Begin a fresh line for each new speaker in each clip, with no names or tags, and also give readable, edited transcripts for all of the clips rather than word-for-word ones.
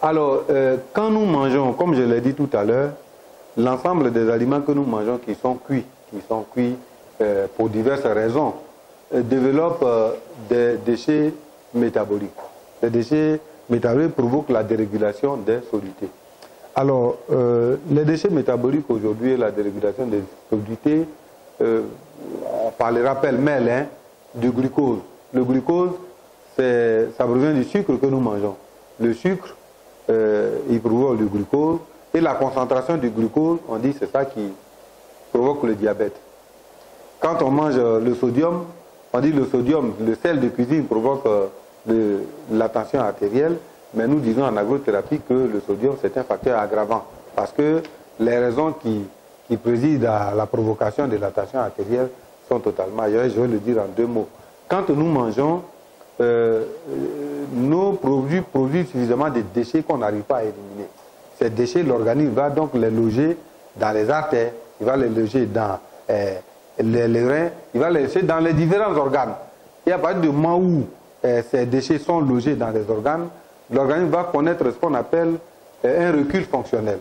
Alors, quand nous mangeons, comme je l'ai dit tout à l'heure, l'ensemble des aliments que nous mangeons qui sont cuits pour diverses raisons, développent des déchets métaboliques. Les déchets métaboliques provoquent la dérégulation des solutés. Alors, les déchets métaboliques aujourd'hui et la dérégulation des solutés, on parlera pêle-mêle hein, du glucose. Le glucose, ça provient du sucre que nous mangeons. Le sucre, il provoque le glucose. Et la concentration du glucose, on dit c'est ça qui provoque le diabète. Quand on mange le sodium, on dit le sodium, le sel de cuisine provoque la tension artérielle. Mais nous disons en agrothérapie que le sodium, c'est un facteur aggravant. Parce que les raisons qui président à la provocation de la tension artérielle sont totalement ailleurs. Je vais le dire en deux mots. Quand nous mangeons, nos produits produisent suffisamment de déchets qu'on n'arrive pas à éliminer. Ces déchets, l'organisme va donc les loger dans les artères, il va les loger dans les reins, il va les loger dans les différents organes. Et à partir du moment où ces déchets sont logés dans les organes, l'organisme va connaître ce qu'on appelle un recul fonctionnel.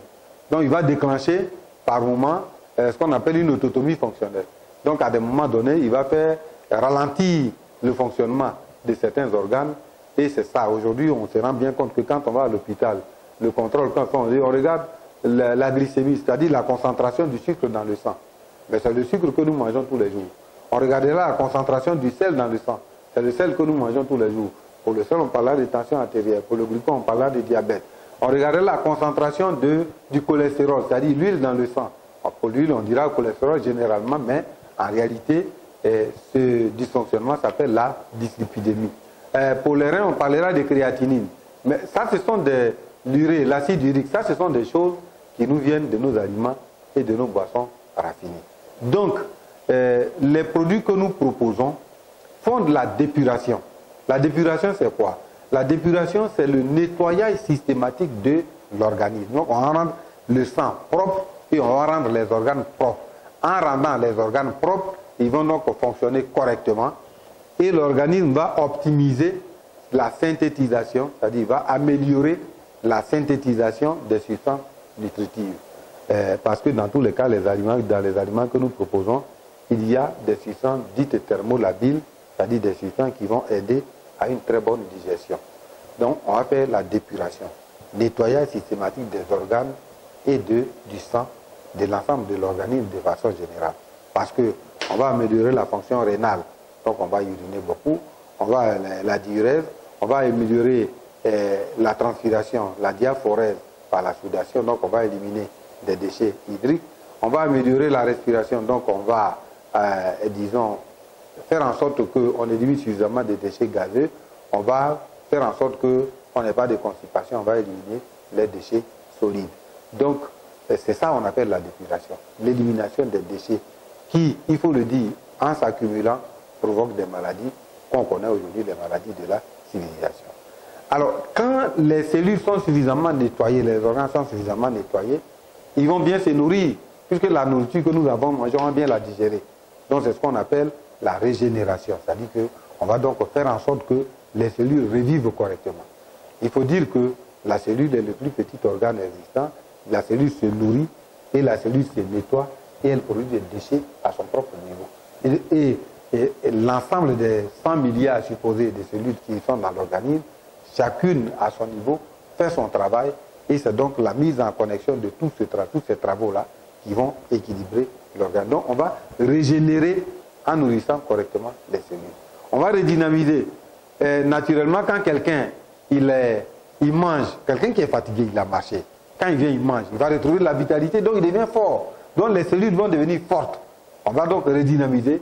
Donc il va déclencher par moment ce qu'on appelle une autotomie fonctionnelle. Donc à des moments donnés, il va faire ralentir le fonctionnement de certains organes. Et c'est ça, aujourd'hui on se rend bien compte que quand on va à l'hôpital, le contrôle, quand on regarde la glycémie, c'est-à-dire la concentration du sucre dans le sang. Mais c'est le sucre que nous mangeons tous les jours. On regardera la concentration du sel dans le sang. C'est le sel que nous mangeons tous les jours. Pour le sel, on parlera de tension artérielle. Pour le glucose, on parlera de diabète. On regardera la concentration du cholestérol, c'est-à-dire l'huile dans le sang. Pour l'huile, on dira cholestérol généralement, mais en réalité, ce dysfonctionnement s'appelle la dyslipidémie. Pour les reins, on parlera de créatinine. Mais ça, ce sont l'urée, l'acide urique, ça, ce sont des choses qui nous viennent de nos aliments et de nos boissons raffinées. Donc, les produits que nous proposons font de la dépuration. La dépuration, c'est quoi? La dépuration, c'est le nettoyage systématique de l'organisme. Donc, on va rendre le sang propre et on va rendre les organes propres. En rendant les organes propres, ils vont donc fonctionner correctement et l'organisme va optimiser la synthétisation, c'est-à-dire il va améliorer la synthétisation des substances nutritives. Parce que dans tous les cas, dans les aliments que nous proposons, il y a des substances dites thermolabiles, c'est-à-dire des substances qui vont aider à une très bonne digestion. Donc, on va faire la dépuration, nettoyage systématique des organes et du sang, de l'ensemble de l'organisme de façon générale. Parce qu'on va améliorer la fonction rénale, donc on va uriner beaucoup, on va la diurèse, on va améliorer la transpiration, la diaphorèse par la sudation, donc on va éliminer des déchets hydriques, on va améliorer la respiration, donc on va, disons, faire en sorte qu'on élimine suffisamment de déchets gazeux, on va faire en sorte qu'on n'ait pas de constipation, on va éliminer les déchets solides. Donc, c'est ça qu'on appelle la dépuration, l'élimination des déchets qui, il faut le dire, en s'accumulant, provoquent des maladies qu'on connaît aujourd'hui, les maladies de la civilisation. Alors, quand les cellules sont suffisamment nettoyées, les organes sont suffisamment nettoyés, ils vont bien se nourrir, puisque la nourriture que nous avons mangée, on va bien la digérer. Donc, c'est ce qu'on appelle la régénération, c'est-à-dire qu'on va donc faire en sorte que les cellules revivent correctement. Il faut dire que la cellule est le plus petit organe existant, la cellule se nourrit et la cellule se nettoie et elle produit des déchets à son propre niveau. Et l'ensemble des 100 milliards supposés de cellules qui sont dans l'organisme, chacune à son niveau fait son travail et c'est donc la mise en connexion de tous ces travaux-là qui vont équilibrer l'organisme. Donc on va régénérer en nourrissant correctement les cellules. On va redynamiser. Naturellement, quand quelqu'un il mange, quelqu'un qui est fatigué, il a marché, quand il vient, il mange, il va retrouver de la vitalité, donc il devient fort. Donc les cellules vont devenir fortes. On va donc redynamiser.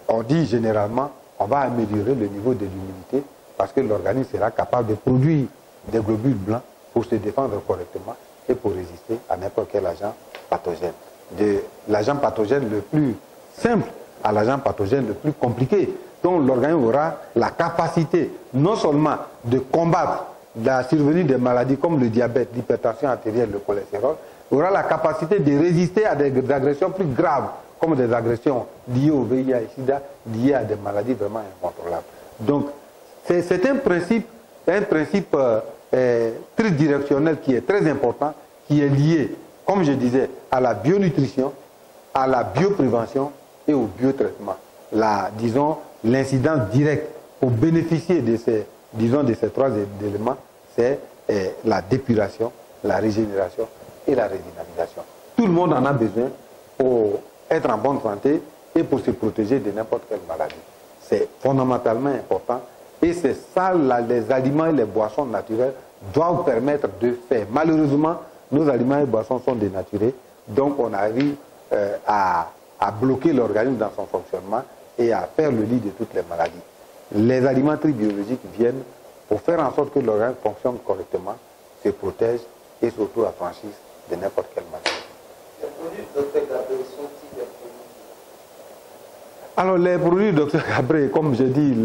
On dit généralement, on va améliorer le niveau de l'immunité parce que l'organisme sera capable de produire des globules blancs pour se défendre correctement et pour résister à n'importe quel agent pathogène. De l'agent pathogène le plus simple à l'agent pathogène le plus compliqué. Donc l'organisme aura la capacité non seulement de combattre la survenue des maladies comme le diabète, l'hypertension artérielle, le cholestérol, il aura la capacité de résister à des agressions plus graves comme des agressions liées au VIH et SIDA, liées à des maladies vraiment incontrôlables. Donc, c'est un principe tridirectionnel qui est très important, qui est lié, comme je disais, à la bionutrition, à la bioprévention et au biotraitement. Disons, l'incidence directe pour bénéficier de ces trois éléments, c'est la dépuration, la régénération et la redynamisation. Tout le monde en a besoin pour être en bonne santé et pour se protéger de n'importe quelle maladie. C'est fondamentalement important et c'est ça, les aliments et les boissons naturelles doivent permettre de faire. Malheureusement, nos aliments et boissons sont dénaturés, donc on arrive à bloquer l'organisme dans son fonctionnement et à faire le lit de toutes les maladies. Les aliments tribiologiques viennent pour faire en sorte que l'organisme fonctionne correctement, se protège et surtout affranchisse de n'importe quelle maladie.
Les produits du Dr Gabriel sont-ils des produits?
Alors les produits du Dr Gabriel, comme je dis,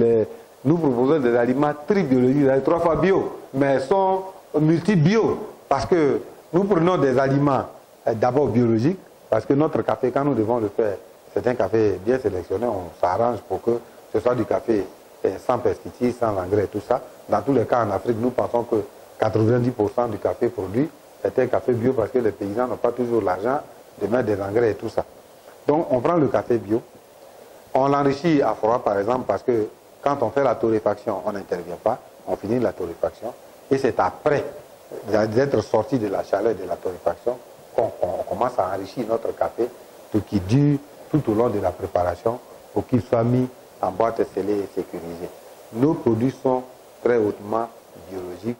nous proposons des aliments tribiologiques, 3 fois bio, mais sont multi-bio, parce que nous prenons des aliments d'abord biologiques, parce que notre café, quand nous devons le faire, c'est un café bien sélectionné, on s'arrange pour que ce soit du café sans pesticides, sans engrais et tout ça. Dans tous les cas, en Afrique, nous pensons que 90% du café produit est un café bio parce que les paysans n'ont pas toujours l'argent de mettre des engrais et tout ça. Donc, on prend le café bio, on l'enrichit à froid, par exemple, parce que quand on fait la torréfaction, on n'intervient pas, on finit la torréfaction, et c'est après d'être sorti de la chaleur de la torréfaction qu'on commence à enrichir notre café, tout qui dure tout au long de la préparation pour qu'il soit mis en boîte scellée et sécurisée. Nos produits sont très hautement biologiques.